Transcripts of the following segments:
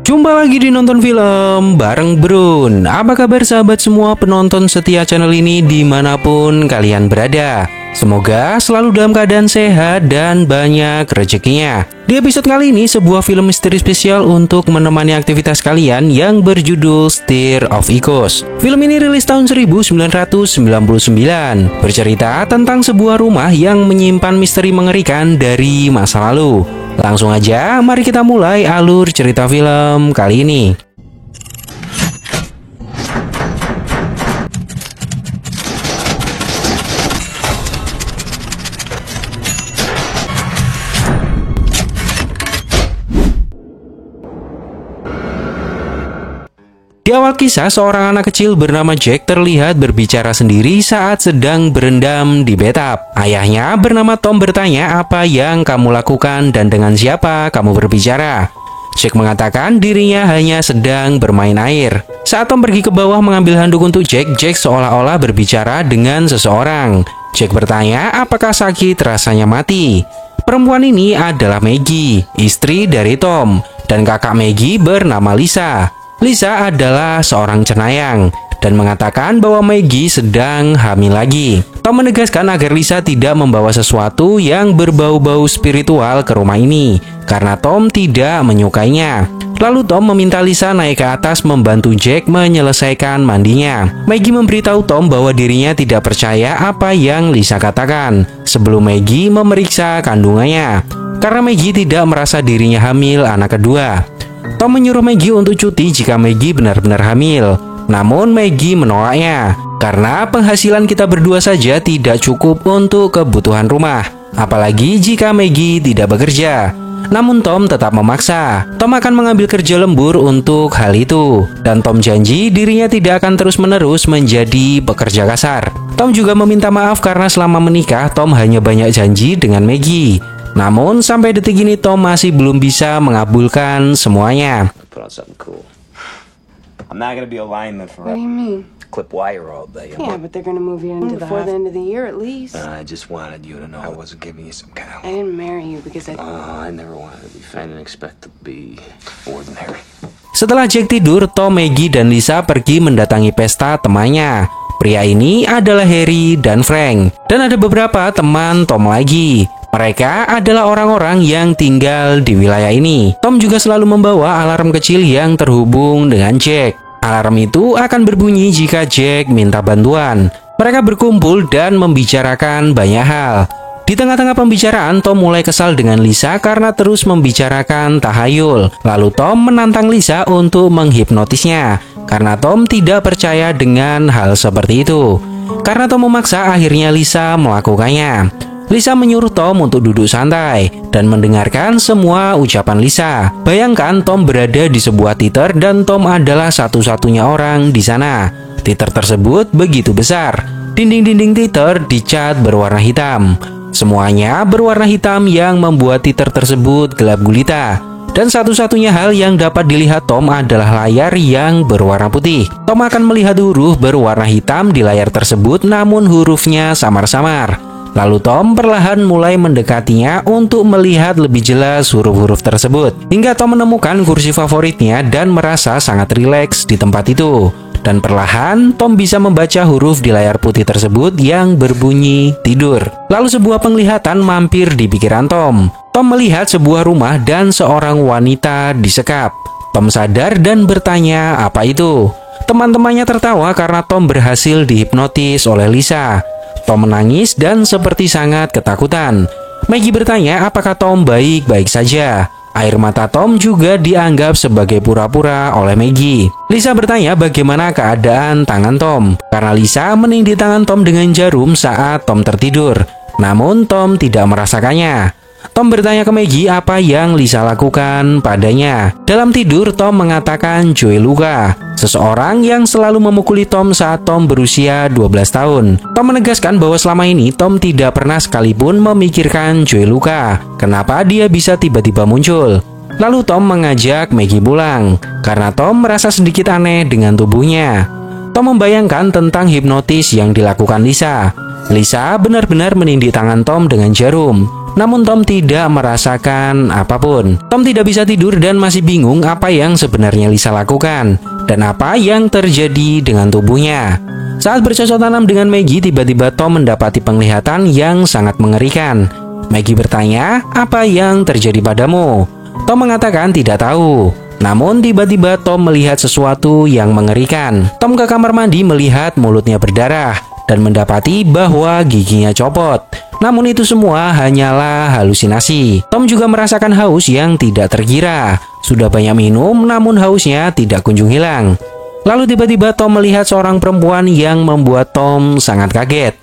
Jumpa lagi di Nonton Film bareng Brun. Apa kabar sahabat semua penonton setia channel ini dimanapun kalian berada? Semoga selalu dalam keadaan sehat dan banyak rezekinya. Di episode kali ini sebuah film misteri spesial untuk menemani aktivitas kalian yang berjudul Stir of Icos. Film ini rilis tahun 1999, bercerita tentang sebuah rumah yang menyimpan misteri mengerikan dari masa lalu. Langsung aja, mari kita mulai alur cerita film kali ini. Di awal kisah, seorang anak kecil bernama Jack terlihat berbicara sendiri saat sedang berendam di bathtub. Ayahnya bernama Tom bertanya apa yang kamu lakukan dan dengan siapa kamu berbicara. Jack mengatakan dirinya hanya sedang bermain air. Saat Tom pergi ke bawah mengambil handuk untuk Jack, Jack seolah-olah berbicara dengan seseorang. Jack bertanya apakah sakit rasanya mati. Perempuan ini adalah Maggie, istri dari Tom, dan kakak Maggie bernama Lisa. Lisa adalah seorang cenayang dan mengatakan bahwa Maggie sedang hamil lagi. Tom menegaskan agar Lisa tidak membawa sesuatu yang berbau-bau spiritual ke rumah ini karena Tom tidak menyukainya. Lalu Tom meminta Lisa naik ke atas membantu Jack menyelesaikan mandinya. Maggie memberitahu Tom bahwa dirinya tidak percaya apa yang Lisa katakan sebelum Maggie memeriksa kandungannya karena Maggie tidak merasa dirinya hamil anak kedua. Tom menyuruh Maggie untuk cuti jika Maggie benar-benar hamil. Namun Maggie menolaknya karena penghasilan kita berdua saja tidak cukup untuk kebutuhan rumah, apalagi jika Maggie tidak bekerja. Namun Tom tetap memaksa. Tom akan mengambil kerja lembur untuk hal itu, dan Tom janji dirinya tidak akan terus-menerus menjadi pekerja kasar. Tom juga meminta maaf karena selama menikah Tom hanya banyak janji dengan Maggie. Namun sampai detik ini Tom masih belum bisa mengabulkan semuanya. Put on something cool. I'm not gonna be a lineman forever. What do you mean? Clip wire all day. Yeah, but they're gonna move you into before the end of the year at least. I just wanted you to know I wasn't giving you some cow. I didn't marry you because I never wanted to be fat and expect to be ordinary. Setelah Jack tidur, Tom, Maggie, dan Lisa pergi mendatangi pesta temannya. Pria ini adalah Harry dan Frank, dan ada beberapa teman Tom lagi. Mereka adalah orang-orang yang tinggal di wilayah ini. Tom juga selalu membawa alarm kecil yang terhubung dengan Jack. Alarm itu akan berbunyi jika Jack minta bantuan. Mereka berkumpul dan membicarakan banyak hal. Di tengah-tengah pembicaraan, Tom mulai kesal dengan Lisa karena terus membicarakan tahayul. Lalu Tom menantang Lisa untuk menghipnotisnya karena Tom tidak percaya dengan hal seperti itu. Karena Tom memaksa, akhirnya Lisa melakukannya. Lisa menyuruh Tom untuk duduk santai dan mendengarkan semua ucapan Lisa. Bayangkan Tom berada di sebuah teater dan Tom adalah satu-satunya orang di sana. Teater tersebut begitu besar. Dinding-dinding teater dicat berwarna hitam. Semuanya berwarna hitam yang membuat teater tersebut gelap gulita. Dan satu-satunya hal yang dapat dilihat Tom adalah layar yang berwarna putih. Tom akan melihat huruf berwarna hitam di layar tersebut, namun hurufnya samar-samar. Lalu Tom perlahan mulai mendekatinya untuk melihat lebih jelas huruf-huruf tersebut. Hingga Tom menemukan kursi favoritnya dan merasa sangat rileks di tempat itu. Dan perlahan Tom bisa membaca huruf di layar putih tersebut yang berbunyi tidur. Lalu sebuah penglihatan mampir di pikiran Tom. Tom melihat sebuah rumah dan seorang wanita disekap. Tom sadar dan bertanya apa itu. Teman-temannya tertawa karena Tom berhasil dihipnotis oleh Lisa. Tom menangis dan seperti sangat ketakutan. Maggie bertanya apakah Tom baik-baik saja. Air mata Tom juga dianggap sebagai pura-pura oleh Maggie. Lisa bertanya bagaimana keadaan tangan Tom, karena Lisa menindih tangan Tom dengan jarum saat Tom tertidur. Namun Tom tidak merasakannya. Tom bertanya ke Maggie apa yang Lisa lakukan padanya. Dalam tidur, Tom mengatakan Joey Luka, seseorang yang selalu memukuli Tom saat Tom berusia 12 tahun. Tom menegaskan bahwa selama ini Tom tidak pernah sekalipun memikirkan Joey Luka. Kenapa dia bisa tiba-tiba muncul? Lalu Tom mengajak Maggie pulang, karena Tom merasa sedikit aneh dengan tubuhnya. Tom membayangkan tentang hipnotis yang dilakukan Lisa. Lisa benar-benar menindih tangan Tom dengan jarum. namun Tom tidak merasakan apapun. Tom tidak bisa tidur dan masih bingung apa yang sebenarnya Lisa lakukan dan apa yang terjadi dengan tubuhnya. Saat bercocok tanam dengan Maggie, tiba-tiba Tom mendapati penglihatan yang sangat mengerikan. Maggie bertanya, "Apa yang terjadi padamu?" Tom mengatakan tidak tahu. Namun tiba-tiba Tom melihat sesuatu yang mengerikan. Tom ke kamar mandi melihat mulutnya berdarah dan mendapati bahwa giginya copot. Namun itu semua hanyalah halusinasi. Tom juga merasakan haus yang tidak terkira. Sudah banyak minum, namun hausnya tidak kunjung hilang. Lalu tiba-tiba Tom melihat seorang perempuan yang membuat Tom sangat kaget.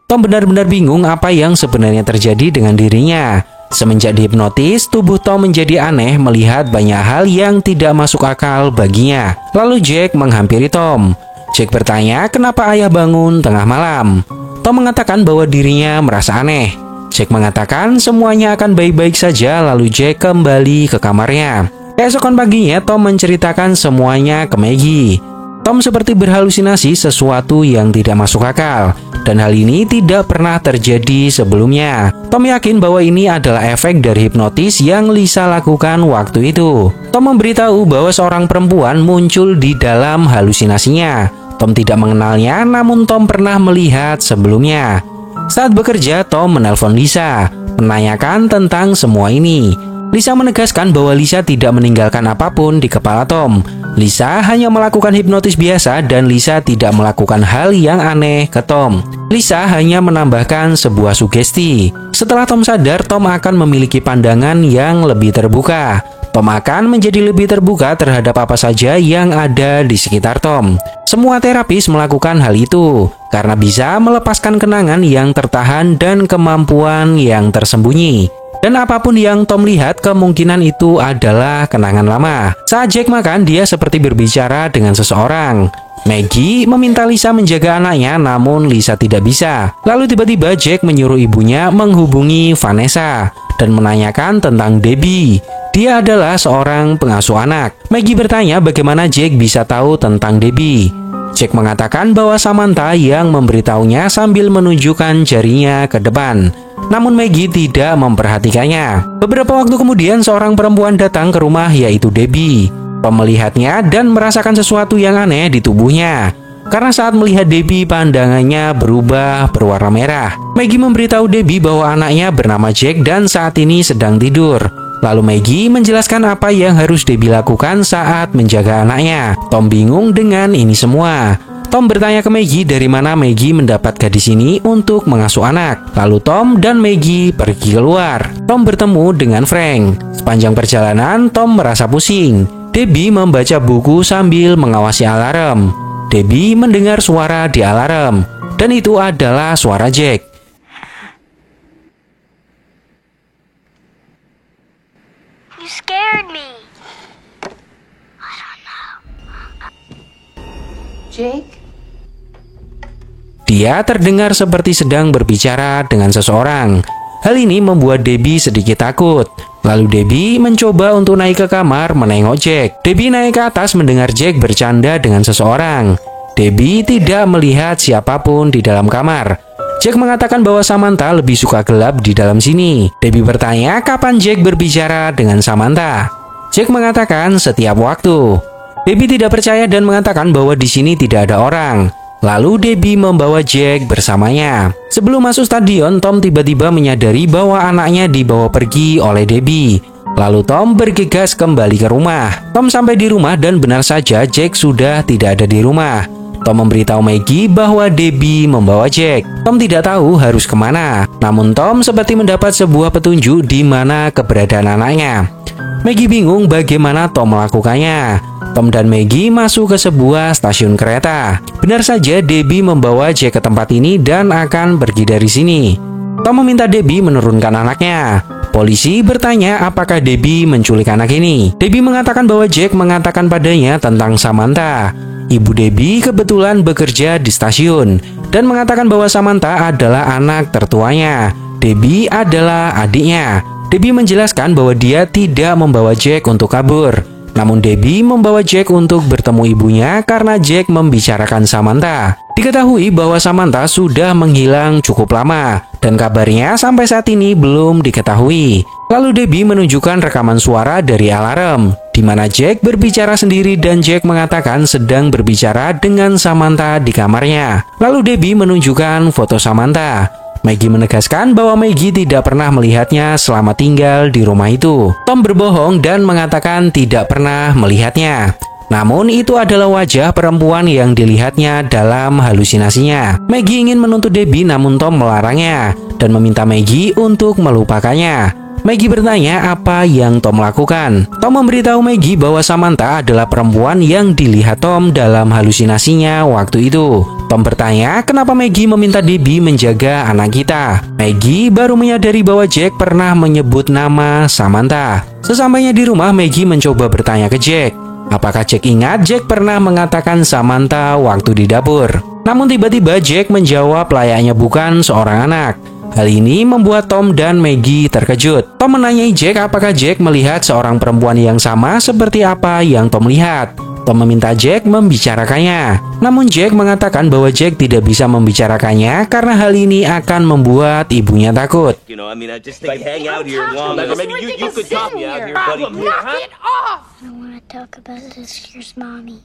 Tom benar-benar bingung apa yang sebenarnya terjadi dengan dirinya. Semenjak dihipnotis, tubuh Tom menjadi aneh melihat banyak hal yang tidak masuk akal baginya. Lalu Jack menghampiri Tom. Jack bertanya kenapa ayah bangun tengah malam. Tom mengatakan bahwa dirinya merasa aneh. Jack mengatakan semuanya akan baik-baik saja, lalu Jack kembali ke kamarnya. Keesokan paginya Tom menceritakan semuanya ke Maggie. Tom seperti berhalusinasi sesuatu yang tidak masuk akal, dan hal ini tidak pernah terjadi sebelumnya. Tom yakin bahwa ini adalah efek dari hipnotis yang Lisa lakukan waktu itu. Tom memberitahu bahwa seorang perempuan muncul di dalam halusinasinya. Tom tidak mengenalnya, namun Tom pernah melihat sebelumnya. Saat bekerja, Tom menelpon Lisa, menanyakan tentang semua ini. Lisa menegaskan bahwa Lisa tidak meninggalkan apapun di kepala Tom. Lisa hanya melakukan hipnotis biasa dan Lisa tidak melakukan hal yang aneh ke Tom. Lisa hanya menambahkan sebuah sugesti. Setelah Tom sadar, Tom akan memiliki pandangan yang lebih terbuka. Tom akan menjadi lebih terbuka terhadap apa saja yang ada di sekitar Tom. Semua terapis melakukan hal itu karena bisa melepaskan kenangan yang tertahan dan kemampuan yang tersembunyi. Dan apapun yang Tom lihat, kemungkinan itu adalah kenangan lama. Saat Jack makan, dia seperti berbicara dengan seseorang. Maggie meminta Lisa menjaga anaknya, namun Lisa tidak bisa. Lalu tiba-tiba Jack menyuruh ibunya menghubungi Vanessa dan menanyakan tentang Debbie. Dia adalah seorang pengasuh anak. Maggie bertanya bagaimana Jack bisa tahu tentang Debbie. Jack mengatakan bahwa Samantha yang memberitahunya sambil menunjukkan jarinya ke depan. Namun Maggie tidak memperhatikannya. Beberapa waktu kemudian seorang perempuan datang ke rumah, yaitu Debbie. Tom melihatnya dan merasakan sesuatu yang aneh di tubuhnya. Karena saat melihat Debbie, pandangannya berubah berwarna merah. Maggie memberitahu Debbie bahwa anaknya bernama Jack dan saat ini sedang tidur. Lalu Maggie menjelaskan apa yang harus Debbie lakukan saat menjaga anaknya. Tom bingung dengan ini semua. Tom bertanya ke Maggie dari mana Maggie mendapat gadis ini untuk mengasuh anak. Lalu Tom dan Maggie pergi keluar. Tom bertemu dengan Frank. Sepanjang perjalanan, Tom merasa pusing. Debbie membaca buku sambil mengawasi alarm. Debbie mendengar suara di alarm, dan itu adalah suara Jack. You scared me. Jake? Dia terdengar seperti sedang berbicara dengan seseorang. Hal ini membuat Debbie sedikit takut. Lalu Debbie mencoba untuk naik ke kamar menengok Jack. Debbie naik ke atas mendengar Jack bercanda dengan seseorang. Debbie tidak melihat siapapun di dalam kamar. Jack mengatakan bahwa Samantha lebih suka gelap di dalam sini. Debbie bertanya kapan Jack berbicara dengan Samantha. Jack mengatakan setiap waktu. Debbie tidak percaya dan mengatakan bahwa di sini tidak ada orang. Lalu Debbie membawa Jack bersamanya. Sebelum masuk stadion, Tom tiba-tiba menyadari bahwa anaknya dibawa pergi oleh Debbie. Lalu Tom bergegas kembali ke rumah. Tom sampai di rumah dan benar saja Jack sudah tidak ada di rumah. Tom memberitahu Maggie bahwa Debbie membawa Jack. Tom tidak tahu harus kemana. Namun Tom seperti mendapat sebuah petunjuk di mana keberadaan anaknya. Maggie bingung bagaimana Tom melakukannya. Tom dan Maggie masuk ke sebuah stasiun kereta. Benar saja Debbie membawa Jack ke tempat ini dan akan pergi dari sini. Tom meminta Debbie menurunkan anaknya. Polisi bertanya apakah Debbie menculik anak ini. Debbie mengatakan bahwa Jack mengatakan padanya tentang Samantha. Ibu Debbie kebetulan bekerja di stasiun dan mengatakan bahwa Samantha adalah anak tertuanya. Debbie adalah adiknya. Debbie menjelaskan bahwa dia tidak membawa Jack untuk kabur. Namun Debbie membawa Jack untuk bertemu ibunya karena Jack membicarakan Samantha. Diketahui bahwa Samantha sudah menghilang cukup lama dan kabarnya sampai saat ini belum diketahui. Lalu Debbie menunjukkan rekaman suara dari alarm, di mana Jack berbicara sendiri dan Jack mengatakan sedang berbicara dengan Samantha di kamarnya. Lalu Debbie menunjukkan foto Samantha. Maggie menegaskan bahwa Maggie tidak pernah melihatnya selama tinggal di rumah itu. Tom berbohong dan mengatakan tidak pernah melihatnya. Namun itu adalah wajah perempuan yang dilihatnya dalam halusinasinya. Maggie ingin menuntut Debbie namun Tom melarangnya dan meminta Maggie untuk melupakannya. Maggie bertanya apa yang Tom lakukan. Tom memberitahu Maggie bahwa Samantha adalah perempuan yang dilihat Tom dalam halusinasinya waktu itu. Tom bertanya kenapa Maggie meminta Debbie menjaga anak kita. Maggie baru menyadari bahwa Jack pernah menyebut nama Samantha. Sesampainya di rumah, Maggie mencoba bertanya ke Jack. Apakah Jack ingat Jack pernah mengatakan Samantha waktu di dapur? Namun tiba-tiba Jack menjawab layaknya bukan seorang anak. Hal ini membuat Tom dan Maggie terkejut. Tom menanyai Jack apakah Jack melihat seorang perempuan yang sama seperti apa yang Tom lihat. Tom meminta Jack membicarakannya. Namun Jack mengatakan bahwa Jack tidak bisa membicarakannya karena hal ini akan membuat ibunya takut. I want to talk about this. Here's mommy.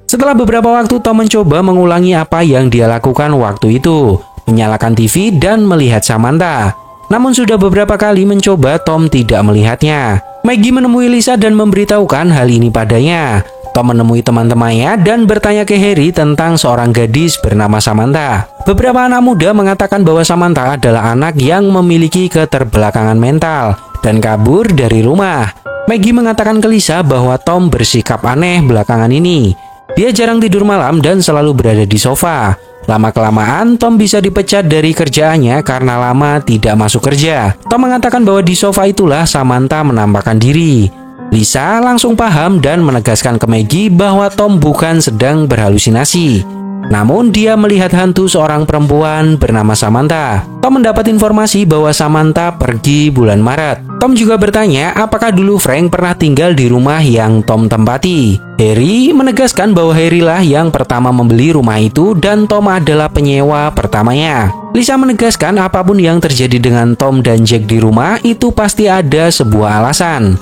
Setelah beberapa waktu, Tom mencoba mengulangi apa yang dia lakukan waktu itu, menyalakan TV dan melihat Samantha. Namun sudah beberapa kali mencoba, Tom tidak melihatnya. Maggie menemui Lisa dan memberitahukan hal ini padanya. Tom menemui teman-temannya dan bertanya ke Harry tentang seorang gadis bernama Samantha. Beberapa anak muda mengatakan bahwa Samantha adalah anak yang memiliki keterbelakangan mental dan kabur dari rumah. Maggie mengatakan ke Lisa bahwa Tom bersikap aneh belakangan ini. Dia jarang tidur malam dan selalu berada di sofa. Lama-kelamaan, Tom bisa dipecat dari kerjaannya karena lama tidak masuk kerja. Tom mengatakan bahwa di sofa itulah Samantha menampakkan diri. Lisa langsung paham dan menegaskan ke Maggie bahwa Tom bukan sedang berhalusinasi. Namun dia melihat hantu seorang perempuan bernama Samantha. Tom mendapat informasi bahwa Samantha pergi bulan Maret. Tom juga bertanya apakah dulu Frank pernah tinggal di rumah yang Tom tempati. Harry menegaskan bahwa Harry lah yang pertama membeli rumah itu dan Tom adalah penyewa pertamanya. Lisa menegaskan apapun yang terjadi dengan Tom dan Jack di rumah itu pasti ada sebuah alasan.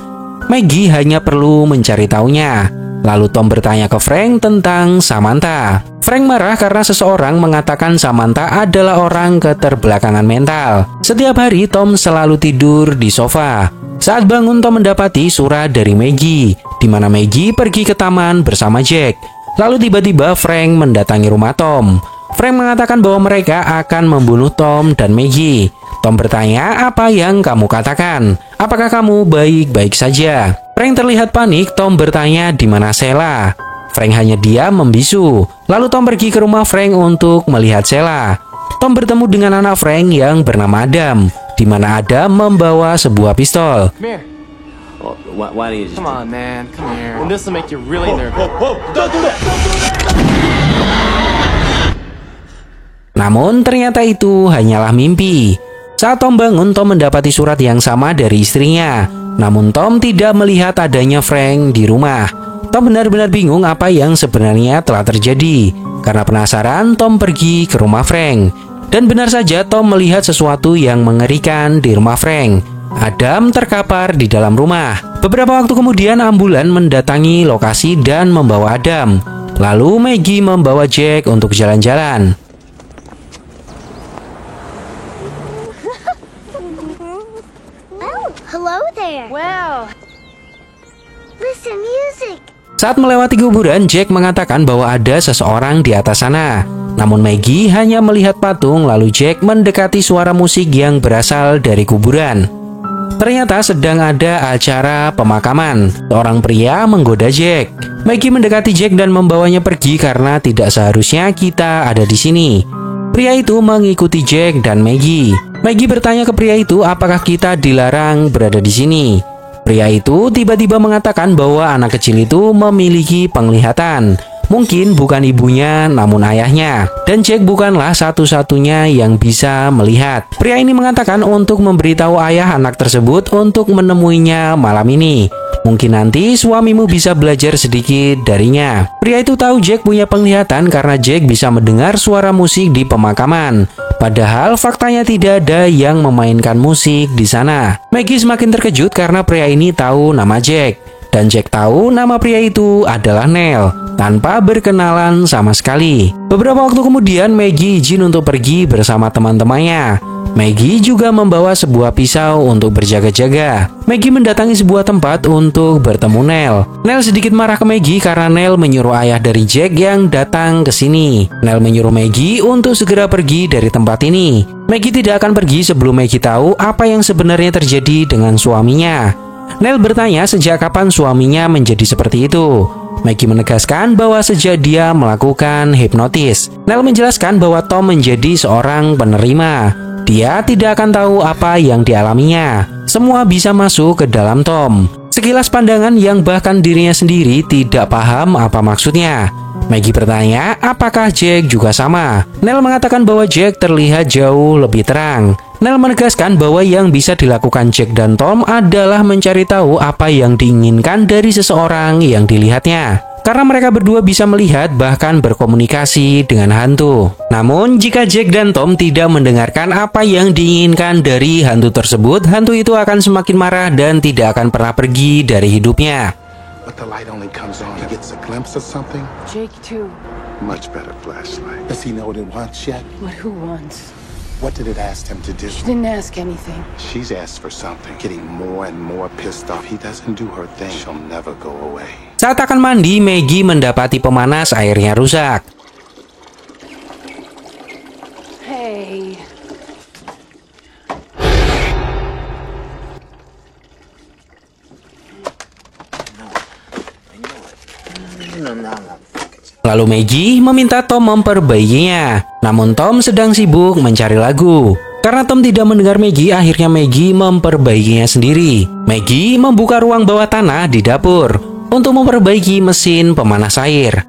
Maggie hanya perlu mencari tahunya. Lalu Tom bertanya ke Frank tentang Samantha. Frank marah karena seseorang mengatakan Samantha adalah orang keterbelakangan mental. Setiap hari Tom selalu tidur di sofa. Saat bangun, Tom mendapati surat dari Maggie, di mana Maggie pergi ke taman bersama Jack. Lalu tiba-tiba Frank mendatangi rumah Tom. Frank mengatakan bahwa mereka akan membunuh Tom dan Maggie. Tom bertanya, apa yang kamu katakan? Apakah kamu baik-baik saja? Frank terlihat panik. Tom bertanya di mana Sheila. Frank hanya diam membisu. Lalu Tom pergi ke rumah Frank untuk melihat Sheila. Tom bertemu dengan anak Frank yang bernama Adam, di mana Adam membawa sebuah pistol. Why don't you just... Come on, man. Come here. And this will make you really nervous. Namun ternyata itu hanyalah mimpi. Saat Tom bangun, Tom mendapati surat yang sama dari istrinya. Namun Tom tidak melihat adanya Frank di rumah. Tom benar-benar bingung apa yang sebenarnya telah terjadi. Karena penasaran, Tom pergi ke rumah Frank. Dan benar saja Tom melihat sesuatu yang mengerikan di rumah Frank. Adam terkapar di dalam rumah. Beberapa waktu kemudian ambulan mendatangi lokasi dan membawa Adam. Lalu Maggie membawa Jack untuk jalan-jalan. Hello there. Wow. Listen, music. Saat melewati kuburan, Jack mengatakan bahwa ada seseorang di atas sana. Namun Maggie hanya melihat patung, lalu Jack mendekati suara musik yang berasal dari kuburan. Ternyata sedang ada acara pemakaman. Seorang pria menggoda Jack. Maggie mendekati Jack dan membawanya pergi karena tidak seharusnya kita ada di sini. Pria itu mengikuti Jack dan Maggie. Maggie bertanya ke pria itu apakah kita dilarang berada di sini. Pria itu tiba-tiba mengatakan bahwa anak kecil itu memiliki penglihatan. Mungkin bukan ibunya, namun ayahnya. Dan Jack bukanlah satu-satunya yang bisa melihat. Pria ini mengatakan untuk memberitahu ayah anak tersebut untuk menemuinya malam ini. Mungkin nanti suamimu bisa belajar sedikit darinya. Pria itu tahu Jack punya penglihatan karena Jack bisa mendengar suara musik di pemakaman. Padahal faktanya tidak ada yang memainkan musik di sana. Maggie semakin terkejut karena pria ini tahu nama Jack. Dan Jack tahu nama pria itu adalah Neil, tanpa berkenalan sama sekali. Beberapa waktu kemudian, Maggie izin untuk pergi bersama teman-temannya. Maggie juga membawa sebuah pisau untuk berjaga-jaga. Maggie mendatangi sebuah tempat untuk bertemu Neil. Neil sedikit marah ke Maggie karena Neil menyuruh ayah dari Jack yang datang ke sini. Neil menyuruh Maggie untuk segera pergi dari tempat ini. Maggie tidak akan pergi sebelum Maggie tahu apa yang sebenarnya terjadi dengan suaminya. Neil bertanya sejak kapan suaminya menjadi seperti itu. Maggie menegaskan bahwa sejak dia melakukan hipnotis. Neil menjelaskan bahwa Tom menjadi seorang penerima. Dia tidak akan tahu apa yang dialaminya. Semua bisa masuk ke dalam Tom. Sekilas pandangan yang bahkan dirinya sendiri tidak paham apa maksudnya. Maggie bertanya, apakah Jack juga sama? Neil mengatakan bahwa Jack terlihat jauh lebih terang. Neil menegaskan bahwa yang bisa dilakukan Jack dan Tom adalah mencari tahu apa yang diinginkan dari seseorang yang dilihatnya. Karena mereka berdua bisa melihat bahkan berkomunikasi dengan hantu. Namun, jika Jack dan Tom tidak mendengarkan apa yang diinginkan dari hantu tersebut, hantu itu akan semakin marah dan tidak akan pernah pergi dari hidupnya. But the light only comes on if he gets a glimpse of something. Jake, too. Much better flashlight. Does he know what it wants yet? What, who wants? What did it ask him to do? She didn't ask anything. She's asked for something. Getting more and more pissed off. He doesn't do her thing. She'll never go away. Saat akan mandi, Maggie mendapati pemanas airnya rusak. Hey. Lalu Maggie meminta Tom memperbaikinya. Namun Tom sedang sibuk mencari lagu. Karena Tom tidak mendengar Maggie, akhirnya Maggie memperbaikinya sendiri. Maggie membuka ruang bawah tanah di dapur untuk memperbaiki mesin pemanas air.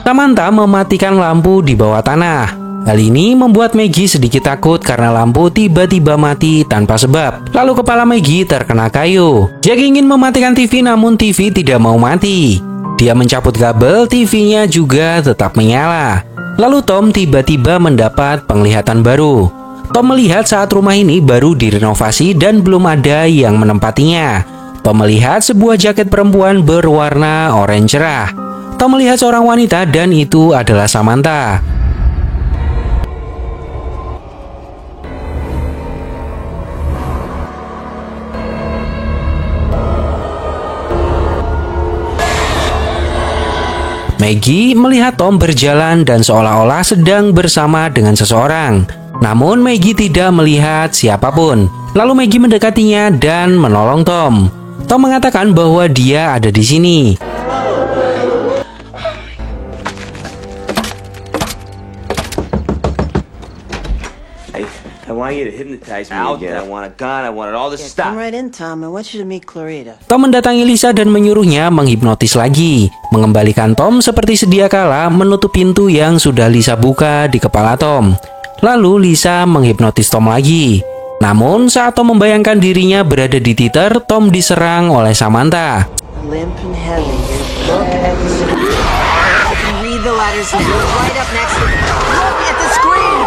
Samantha mematikan lampu di bawah tanah. Hal ini membuat Maggie sedikit takut karena lampu tiba-tiba mati tanpa sebab. Lalu kepala Maggie terkena kayu. Jack ingin mematikan TV namun TV tidak mau mati. Dia mencabut kabel, TV-nya juga tetap menyala. Lalu Tom tiba-tiba mendapat penglihatan baru. Tom melihat saat rumah ini baru direnovasi dan belum ada yang menempatinya. Tom melihat sebuah jaket perempuan berwarna oranye cerah. Tom melihat seorang wanita dan itu adalah Samantha. Maggie melihat Tom berjalan dan seolah-olah sedang bersama dengan seseorang. Namun Maggie tidak melihat siapapun. Lalu Maggie mendekatinya dan menolong Tom. Tom mengatakan bahwa dia ada di sini. I want you to hypnotize me again. I want a gun. I want all this stuff. Come right in, Tom. I want you to meet Clarita. Tom mendatangi Lisa dan menyuruhnya menghipnotis lagi. Mengembalikan Tom seperti sedia kala menutup pintu yang sudah Lisa buka di kepala Tom. Lalu Lisa menghipnotis Tom lagi. Namun saat Tom membayangkan dirinya berada di teater, Tom diserang oleh Samantha. Limp and heavy. Look at the screen. I can read the letters and you're right up next to me. Look at the screen.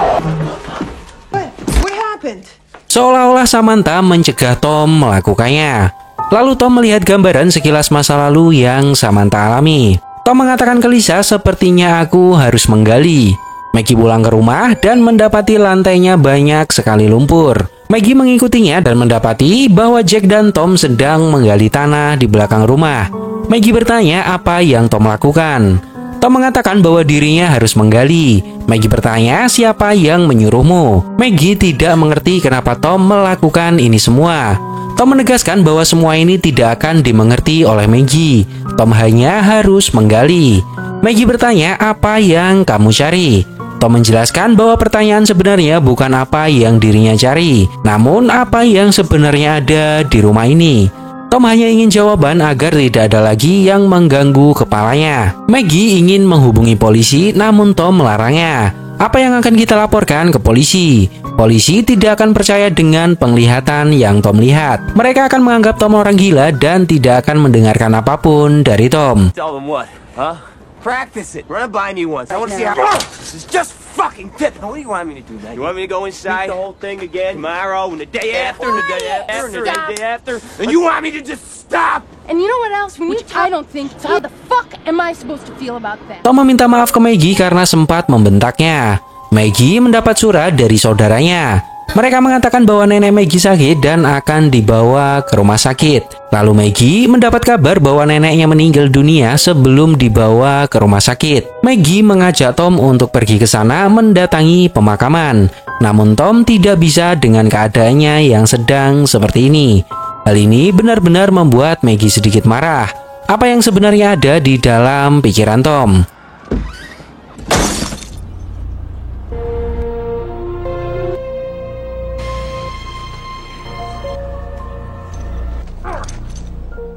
What happened? Seolah-olah Samantha mencegah Tom melakukannya. Lalu Tom melihat gambaran sekilas masa lalu yang Samantha alami. Tom mengatakan ke Lisa, sepertinya aku harus menggali. Maggie pulang ke rumah dan mendapati lantainya banyak sekali lumpur. Maggie mengikutinya dan mendapati bahwa Jack dan Tom sedang menggali tanah di belakang rumah. Maggie bertanya apa yang Tom lakukan. Tom mengatakan bahwa dirinya harus menggali. Maggie bertanya, siapa yang menyuruhmu? Maggie tidak mengerti kenapa Tom melakukan ini semua. Tom menegaskan bahwa semua ini tidak akan dimengerti oleh Maggie. Tom hanya harus menggali. Maggie bertanya, "Apa yang kamu cari?" Tom menjelaskan bahwa pertanyaan sebenarnya bukan apa yang dirinya cari, namun apa yang sebenarnya ada di rumah ini. Tom hanya ingin jawaban agar tidak ada lagi yang mengganggu kepalanya. Maggie ingin menghubungi polisi, namun Tom melarangnya. "Apa yang akan kita laporkan ke polisi? Polisi tidak akan percaya dengan penglihatan yang Tom lihat. Mereka akan menganggap Tom orang gila dan tidak akan mendengarkan apapun dari Tom." Tell them what? Huh? Practice it. Run it by me once. I want to see how. This is just fucking tip. What do you want me to do, man? You want me to go inside? Read the whole thing again tomorrow, and the day after, and the day after, and the day after. And you want me to just stop? And you know what else? When I don't think, so how the fuck am I supposed to feel about that? Tom meminta maaf ke Maggie karena sempat membentaknya. Maggie mendapat surat dari saudaranya. Mereka mengatakan bahwa nenek Maggie sakit dan akan dibawa ke rumah sakit. Lalu Maggie mendapat kabar bahwa neneknya meninggal dunia sebelum dibawa ke rumah sakit. Maggie mengajak Tom untuk pergi ke sana mendatangi pemakaman. Namun Tom tidak bisa dengan keadaannya yang sedang seperti ini. Hal ini benar-benar membuat Maggie sedikit marah. Apa yang sebenarnya ada di dalam pikiran Tom?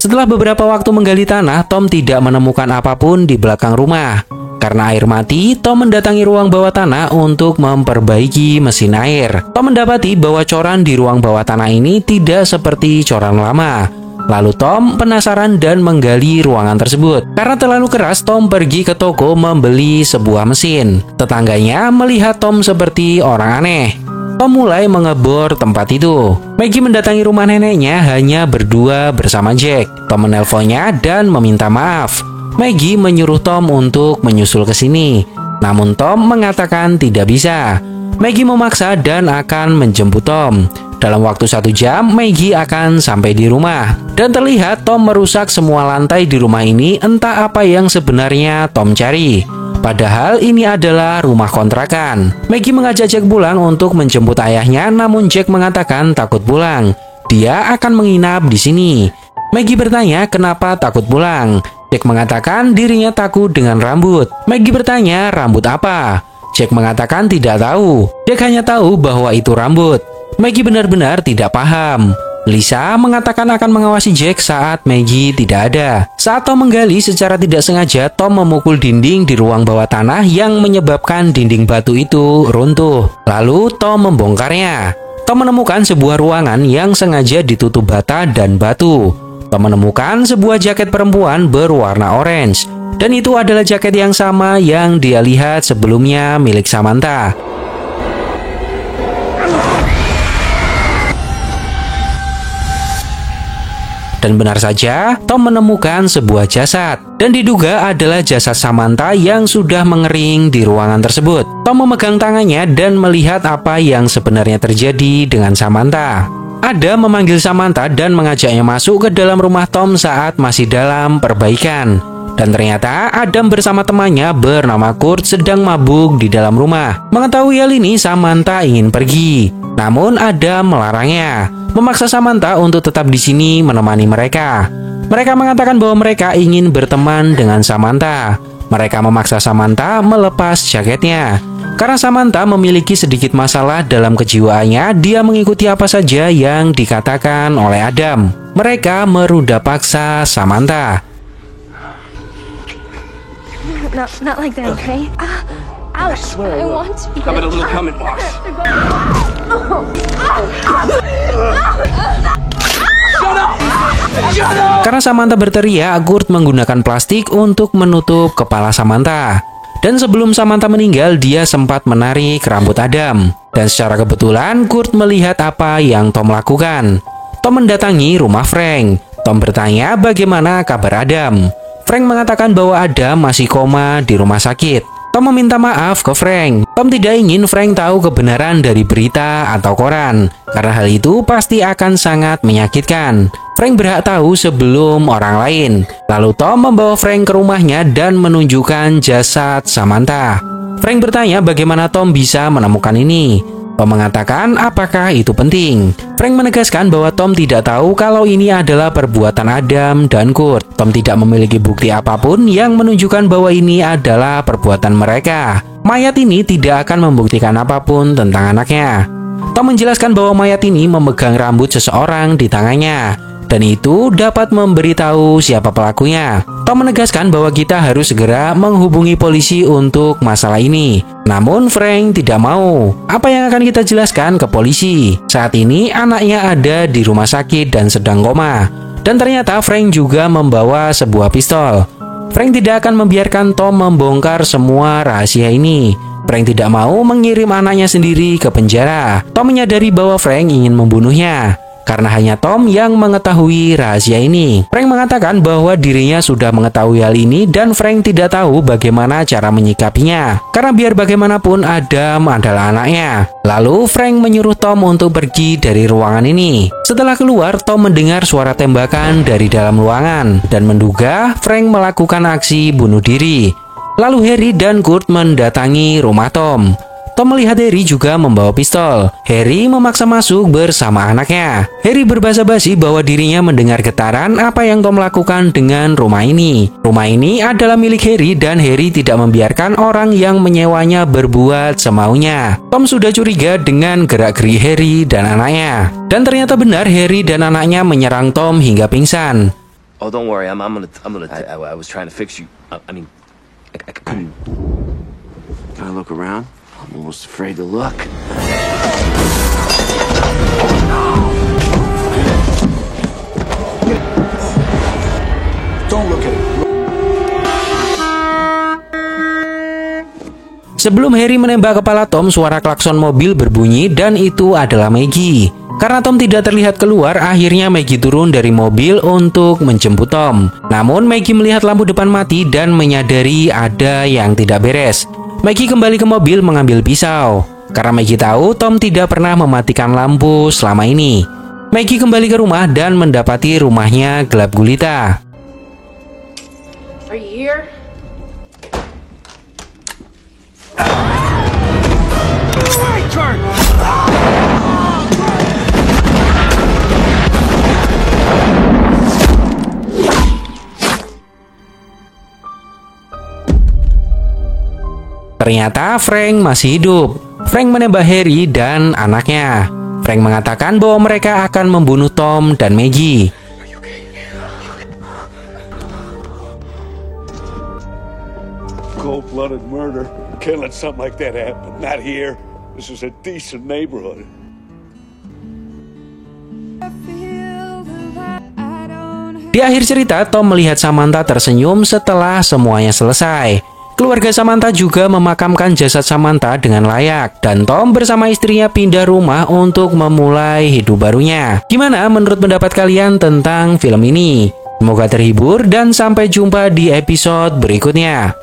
Setelah beberapa waktu menggali tanah, Tom tidak menemukan apapun di belakang rumah. Karena air mati, Tom mendatangi ruang bawah tanah untuk memperbaiki mesin air. Tom mendapati bahwa coran di ruang bawah tanah ini tidak seperti coran lama. Lalu Tom penasaran dan menggali ruangan tersebut. Karena terlalu keras, Tom pergi ke toko membeli sebuah mesin. Tetangganya melihat Tom seperti orang aneh. Tom mulai mengebor tempat itu. Maggie mendatangi rumah neneknya hanya berdua bersama Jack. Tom menelponnya dan meminta maaf. Maggie menyuruh Tom untuk menyusul ke sini. Namun Tom mengatakan tidak bisa. Maggie memaksa dan akan menjemput Tom. Dalam waktu 1 jam, Maggie akan sampai di rumah. Dan terlihat Tom merusak semua lantai di rumah ini, entah apa yang sebenarnya Tom cari. Padahal ini adalah rumah kontrakan. Maggie mengajak Jack pulang untuk menjemput ayahnya, namun Jack mengatakan takut pulang. Dia akan menginap di sini. Maggie bertanya kenapa takut pulang. Jack mengatakan dirinya takut dengan rambut. Maggie bertanya rambut apa. Jack mengatakan tidak tahu. Jack hanya tahu bahwa itu rambut. Maggie benar-benar tidak paham. Lisa mengatakan akan mengawasi Jack saat Maggie tidak ada. Saat Tom menggali secara tidak sengaja, Tom memukul dinding di ruang bawah tanah yang menyebabkan dinding batu itu runtuh. Lalu Tom membongkarnya. Tom menemukan sebuah ruangan yang sengaja ditutup bata dan batu. Tom menemukan sebuah jaket perempuan berwarna orange. Dan itu adalah jaket yang sama yang dia lihat sebelumnya milik Samantha. Dan benar saja, Tom menemukan sebuah jasad. Dan diduga adalah jasad Samantha yang sudah mengering di ruangan tersebut. Tom memegang tangannya dan melihat apa yang sebenarnya terjadi dengan Samantha. Adam memanggil Samantha dan mengajaknya masuk ke dalam rumah Tom saat masih dalam perbaikan. Dan ternyata Adam bersama temannya bernama Kurt sedang mabuk di dalam rumah. Mengetahui hal ini, Samantha ingin pergi. Namun Adam melarangnya, memaksa Samantha untuk tetap di sini menemani mereka. Mereka mengatakan bahwa mereka ingin berteman dengan Samantha. Mereka memaksa Samantha melepas jaketnya. Karena Samantha memiliki sedikit masalah dalam kejiwaannya, dia mengikuti apa saja yang dikatakan oleh Adam. Mereka meruda paksa Samantha. No, not like that, okay? Ouch! I want to. How about a little come and wash? Karena Samantha berteriak, Kurt menggunakan plastik untuk menutup kepala Samantha. Dan sebelum Samantha meninggal, dia sempat menarik rambut Adam. Dan secara kebetulan, Kurt melihat apa yang Tom lakukan. Tom mendatangi rumah Frank. Tom bertanya bagaimana kabar Adam. Frank mengatakan bahwa Adam masih koma di rumah sakit. Tom meminta maaf ke Frank. Tom tidak ingin Frank tahu kebenaran dari berita atau koran, karena hal itu pasti akan sangat menyakitkan. Frank berhak tahu sebelum orang lain. Lalu Tom membawa Frank ke rumahnya dan menunjukkan jasad Samantha. Frank bertanya bagaimana Tom bisa menemukan ini. Tom mengatakan apakah itu penting. Frank menegaskan bahwa Tom tidak tahu kalau ini adalah perbuatan Adam dan Kurt. Tom tidak memiliki bukti apapun yang menunjukkan bahwa ini adalah perbuatan mereka. Mayat ini tidak akan membuktikan apapun tentang anaknya. Tom menjelaskan bahwa mayat ini memegang rambut seseorang di tangannya, dan itu dapat memberitahu siapa pelakunya. Tom menegaskan bahwa kita harus segera menghubungi polisi untuk masalah ini. Namun Frank tidak mau. Apa yang akan kita jelaskan ke polisi? Saat ini anaknya ada di rumah sakit dan sedang koma. Dan ternyata Frank juga membawa sebuah pistol. Frank tidak akan membiarkan Tom membongkar semua rahasia ini. Frank tidak mau mengirim anaknya sendiri ke penjara. Tom menyadari bahwa Frank ingin membunuhnya, karena hanya Tom yang mengetahui rahasia ini. Frank mengatakan bahwa dirinya sudah mengetahui hal ini dan Frank tidak tahu bagaimana cara menyikapinya. Karena biar bagaimanapun Adam adalah anaknya. Lalu Frank menyuruh Tom untuk pergi dari ruangan ini. Setelah keluar, Tom mendengar suara tembakan dari dalam ruangan dan menduga Frank melakukan aksi bunuh diri. Lalu Harry dan Kurt mendatangi rumah Tom. Tom melihat Harry juga membawa pistol. Harry memaksa masuk bersama anaknya. Harry berbasa-basi bahwa dirinya mendengar getaran apa yang Tom lakukan dengan rumah ini. Rumah ini adalah milik Harry dan Harry tidak membiarkan orang yang menyewanya berbuat semaunya. Tom sudah curiga dengan gerak-gerik Harry dan anaknya. Dan ternyata benar, Harry dan anaknya menyerang Tom hingga pingsan. Oh, don't worry. I'm gonna. I was trying to fix you. I mean, I couldn't. Can I look around? I'm almost afraid to look. Don't look at it. Sebelum Harry menembak kepala Tom, suara klakson mobil berbunyi dan itu adalah Maggie. Karena Tom tidak terlihat keluar, akhirnya Maggie turun dari mobil untuk menjemput Tom. Namun Maggie melihat lampu depan mati dan menyadari ada yang tidak beres. Maggie kembali ke mobil mengambil pisau. Karena Maggie tahu Tom tidak pernah mematikan lampu selama ini. Maggie kembali ke rumah dan mendapati rumahnya gelap gulita. Are you here? Ternyata Frank masih hidup. Frank menembak Harry dan anaknya. Frank mengatakan bahwa mereka akan membunuh Tom dan Maggie. Cold-blooded murder. Can't let something like that happen. Not here. This is a decent neighborhood. Di akhir cerita, Tom melihat Samantha tersenyum setelah semuanya selesai. Keluarga Samantha juga memakamkan jasad Samantha dengan layak, dan Tom bersama istrinya pindah rumah untuk memulai hidup barunya. Gimana menurut pendapat kalian tentang film ini? Semoga terhibur dan sampai jumpa di episode berikutnya.